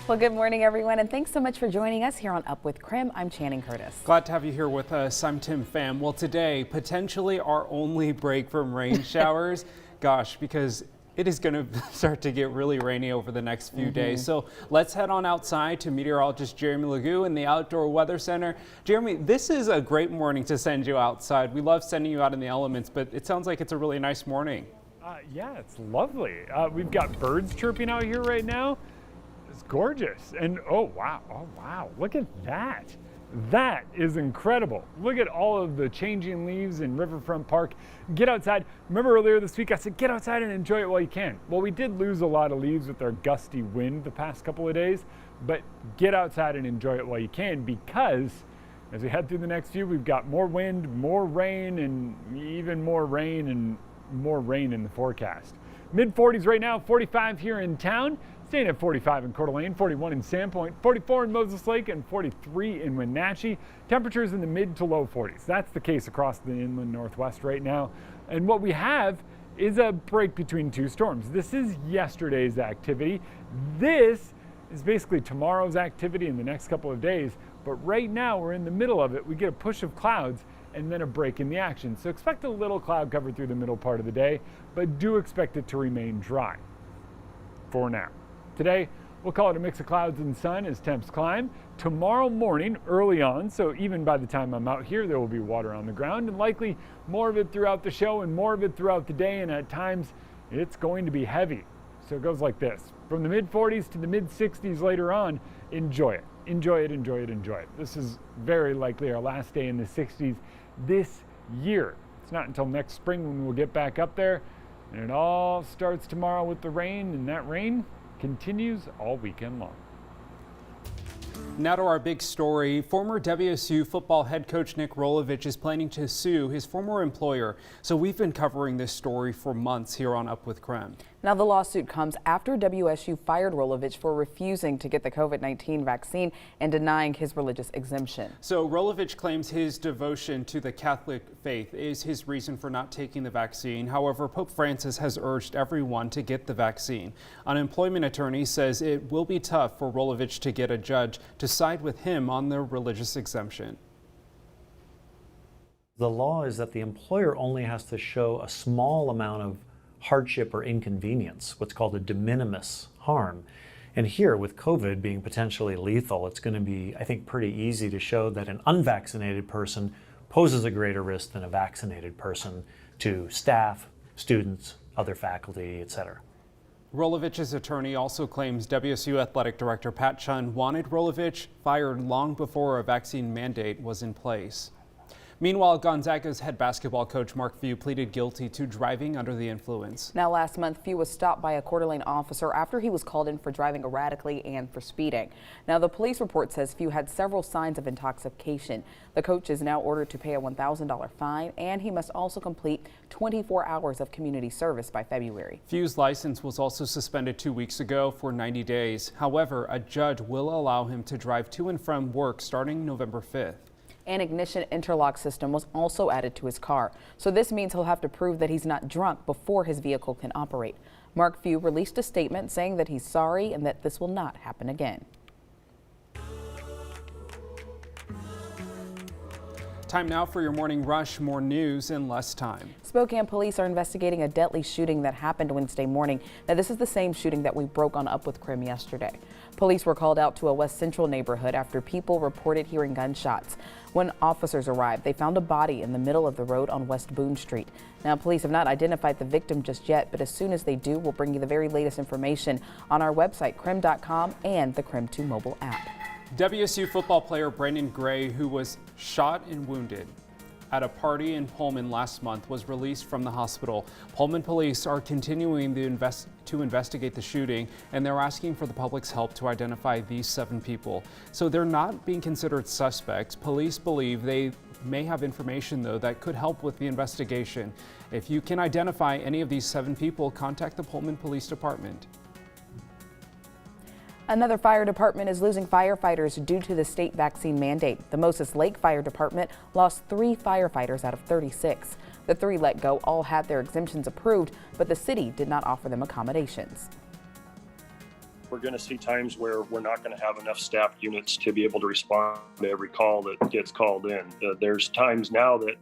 Well, good morning, everyone, and thanks so much for joining us here on Up with KREM. I'm Channing Curtis. Glad to have you here with us. I'm Tim Pham. Well, today, potentially our only break from rain showers. Gosh, because it is going to start to get really rainy over the next few days. So let's head on outside to meteorologist Jeremy Legoo in the Outdoor Weather Center. Jeremy, this is a great morning to send you outside. We love sending you out in the elements, but it sounds like it's a really nice morning. Yeah, it's lovely. We've got birds chirping out here right now. It's gorgeous. And oh wow, look at that. That is incredible. Look at all of the changing leaves in Riverfront Park. Get outside. Remember earlier this week I said get outside and enjoy it while you can. Well, we did lose a lot of leaves with our gusty wind the past couple of days, but get outside and enjoy it while you can, because as we head through the next few, we've got more wind, more rain, and even more rain and more rain in the forecast. Mid 40s right now, 45 here in town. Staying at 45 in Coeur d'Alene, 41 in Sandpoint, 44 in Moses Lake, and 43 in Wenatchee. Temperatures in the mid to low 40s. That's the case across the inland northwest right now. And what we have is a break between two storms. This is yesterday's activity. This is basically tomorrow's activity in the next couple of days. But right now we're in the middle of it. We get a push of clouds and then a break in the action. So expect a little cloud cover through the middle part of the day, but do expect it to remain dry for now. Today, we'll call it a mix of clouds and sun as temps climb. Tomorrow morning, early on, so even by the time I'm out here, there will be water on the ground, and likely more of it throughout the show and more of it throughout the day, and at times it's going to be heavy. So it goes like this. From the mid 40s to the mid 60s later on, enjoy it. Enjoy it, enjoy it, enjoy it. This is very likely our last day in the 60s this year. It's not until next spring when we'll get back up there, and it all starts tomorrow with the rain, and that rain continues all weekend long. Now to our big story. Former WSU football head coach Nick Rolovich is planning to sue his former employer. So we've been covering this story for months here on Up with KREM. Now the lawsuit comes after WSU fired Rolovich for refusing to get the COVID-19 vaccine and denying his religious exemption. So Rolovich claims his devotion to the Catholic faith is his reason for not taking the vaccine. However, Pope Francis has urged everyone to get the vaccine. An employment attorney says it will be tough for Rolovich to get a judge to side with him on the religious exemption. The law is that the employer only has to show a small amount of hardship or inconvenience, what's called a de minimis harm. And here, with COVID being potentially lethal, it's going to be, I think, pretty easy to show that an unvaccinated person poses a greater risk than a vaccinated person to staff, students, other faculty, etc. Rolovich's attorney also claims WSU Athletic Director Pat Chun wanted Rolovich fired long before a vaccine mandate was in place. Meanwhile, Gonzaga's head basketball coach Mark Few pleaded guilty to driving under the influence. Now last month, Few was stopped by a Coeur d'Alene officer after he was called in for driving erratically and for speeding. Now the police report says Few had several signs of intoxication. The coach is now ordered to pay a $1,000 fine, and he must also complete 24 hours of community service by February. Few's license was also suspended 2 weeks ago for 90 days. However, a judge will allow him to drive to and from work starting November 5th. An ignition interlock system was also added to his car. So this means he'll have to prove that he's not drunk before his vehicle can operate. Mark Few released a statement saying that he's sorry and that this will not happen again. Time now for your morning rush. More news in less time. Spokane police are investigating a deadly shooting that happened Wednesday morning. Now this is the same shooting that we broke on Up with KREM yesterday. Police were called out to a West Central neighborhood after people reported hearing gunshots. When officers arrived, they found a body in the middle of the road on West Boone Street. Now police have not identified the victim just yet, but as soon as they do, we'll bring you the very latest information on our website, krem.com, and the KREM 2 mobile app. WSU football player Brandon Gray, who was shot and wounded at a party in Pullman last month, was released from the hospital. Pullman police are continuing to investigate the shooting, and they're asking for the public's help to identify these 7 people. So they're not being considered suspects. Police believe they may have information, though, that could help with the investigation. If you can identify any of these 7 people, contact the Pullman Police Department. Another fire department is losing firefighters due to the state vaccine mandate. The Moses Lake Fire Department lost 3 firefighters out of 36. The 3 let go all had their exemptions approved, but the city did not offer them accommodations. We're going to see times where we're not going to have enough staff units to be able to respond to every call that gets called in. There's times now that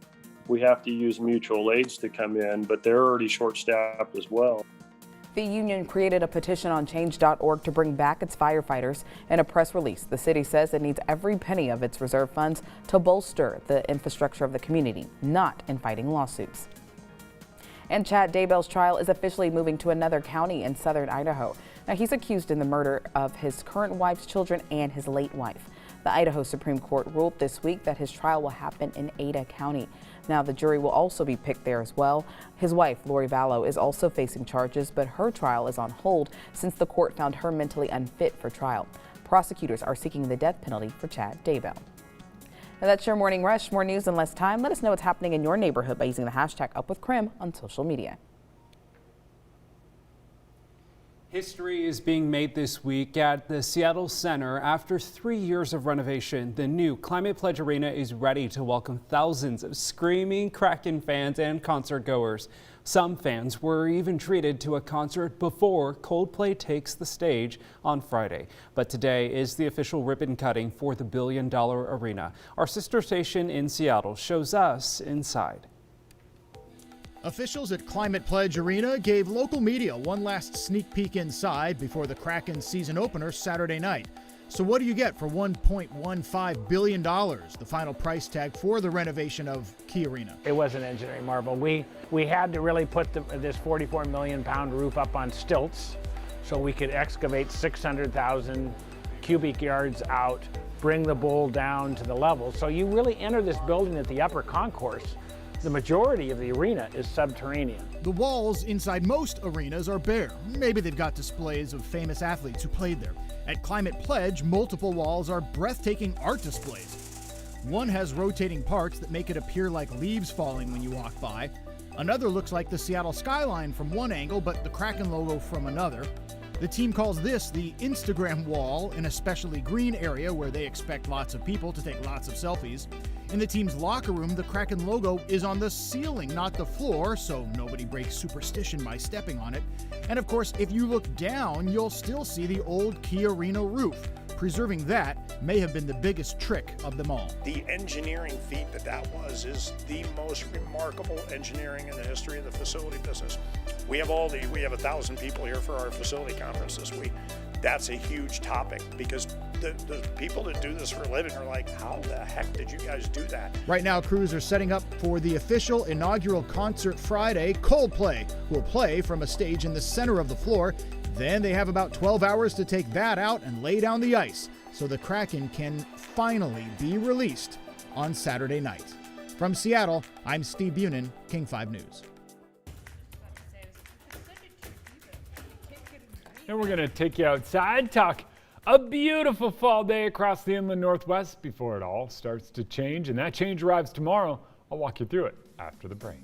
we have to use mutual aids to come in, but they're already short-staffed as well. The union created a petition on change.org to bring back its firefighters. In a press release, the city says it needs every penny of its reserve funds to bolster the infrastructure of the community, not in fighting lawsuits. And Chad Daybell's trial is officially moving to another county in southern Idaho. Now, he's accused in the murder of his current wife's children and his late wife. The Idaho Supreme Court ruled this week that his trial will happen in Ada County. Now, the jury will also be picked there as well. His wife, Lori Vallow, is also facing charges, but her trial is on hold since the court found her mentally unfit for trial. Prosecutors are seeking the death penalty for Chad Daybell. Now, that's your Morning Rush. More news in less time. Let us know what's happening in your neighborhood by using the hashtag #UpWithKREM on social media. History is being made this week at the Seattle Center. After 3 years of renovation, the new Climate Pledge Arena is ready to welcome thousands of screaming Kraken fans and concert goers. Some fans were even treated to a concert before Coldplay takes the stage on Friday. But today is the official ribbon cutting for the billion-dollar arena. Our sister station in Seattle shows us inside. Officials at Climate Pledge Arena gave local media one last sneak peek inside before the Kraken season opener Saturday night. So what do you get for $1.15 billion, the final price tag for the renovation of Key Arena? It was an engineering marvel. We had to really put this 44 million pound roof up on stilts so we could excavate 600,000 cubic yards out, bring the bowl down to the level. So you really enter this building at the upper concourse. The majority of the arena is subterranean. The walls inside most arenas are bare. Maybe they've got displays of famous athletes who played there. At Climate Pledge, multiple walls are breathtaking art displays. One has rotating parts that make it appear like leaves falling when you walk by. Another looks like the Seattle skyline from one angle, but the Kraken logo from another. The team calls this the Instagram wall, an especially green area where they expect lots of people to take lots of selfies. In the team's locker room, the Kraken logo is on the ceiling, not the floor, so nobody breaks superstition by stepping on it. And of course, if you look down, you'll still see the old Key Arena roof. Preserving that may have been the biggest trick of them all. The engineering feat that was is the most remarkable engineering in the history of the facility business. We have 1,000 people here for our facility conference this week. That's a huge topic because the people that do this for a living are like, how the heck did you guys do that? Right now, crews are setting up for the official inaugural concert Friday. Coldplay will play from a stage in the center of the floor. Then they have about 12 hours to take that out and lay down the ice so the Kraken can finally be released on Saturday night. From Seattle, I'm Steve Bunin, King 5 News. And we're going to take you outside, talk a beautiful fall day across the inland Northwest before it all starts to change. And that change arrives tomorrow. I'll walk you through it after the break.